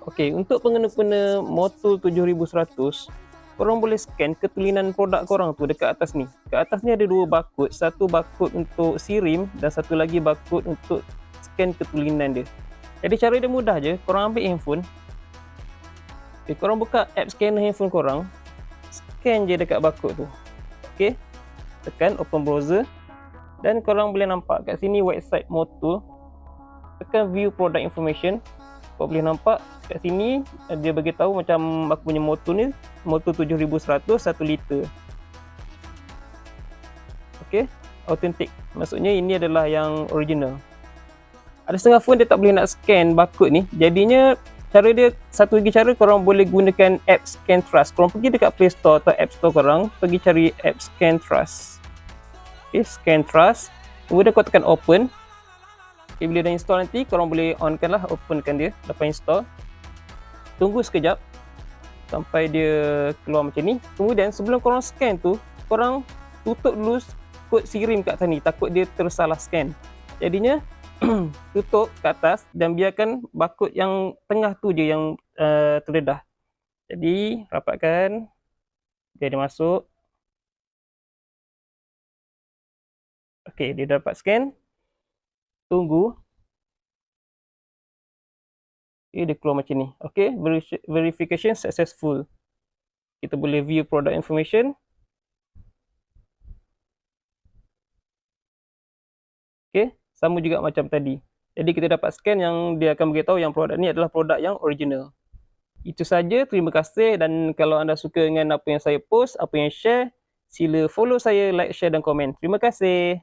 Okey, untuk pengguna-pengguna motor 7100, korang boleh scan ketulinan produk korang tu dekat atas ni. Kat atas ni ada 2 barcode, satu barcode untuk SIRIM dan satu lagi barcode untuk scan ketulinan dia. Jadi cara dia mudah je, korang ambil handphone, korang buka app scanner handphone korang, scan je dekat barcode tu. Okey, tekan open browser dan korang boleh nampak kat sini website motor, tekan view product information. Kau boleh nampak kat sini dia bagi tahu macam aku punya motor ni motor 7100 1 liter. Okey, authentic. Maksudnya ini adalah yang original. Ada setengah phone dia tak boleh nak scan barcode ni. Jadinya cara dia, satu lagi cara, korang boleh gunakan app Scan Trust. Korang pergi dekat Play Store atau App Store korang, pergi cari app Scan Trust. Okey, Scan Trust. Kemudian kau tekan open. Okay, bila dah install nanti, korang boleh onkan lah, openkan dia lepas install. Tunggu sekejap sampai dia keluar macam ni. Kemudian sebelum korang scan tu, korang tutup dulu kod SIRIM kat atas ni, takut dia tersalah scan. Jadinya tutup kat atas dan biarkan barcode yang tengah tu je yang terdedah. Jadi rapatkan, dia ada masuk. Okay, dia dapat scan. Tunggu. Okay, dia keluar macam ni. Okay, verification successful. Kita boleh view product information. Okay, sama juga macam tadi. Jadi kita dapat scan yang dia akan beritahu yang produk ni adalah produk yang original. Itu saja, terima kasih, dan kalau anda suka dengan apa yang saya post, apa yang share, sila follow saya, like, share dan komen. Terima kasih.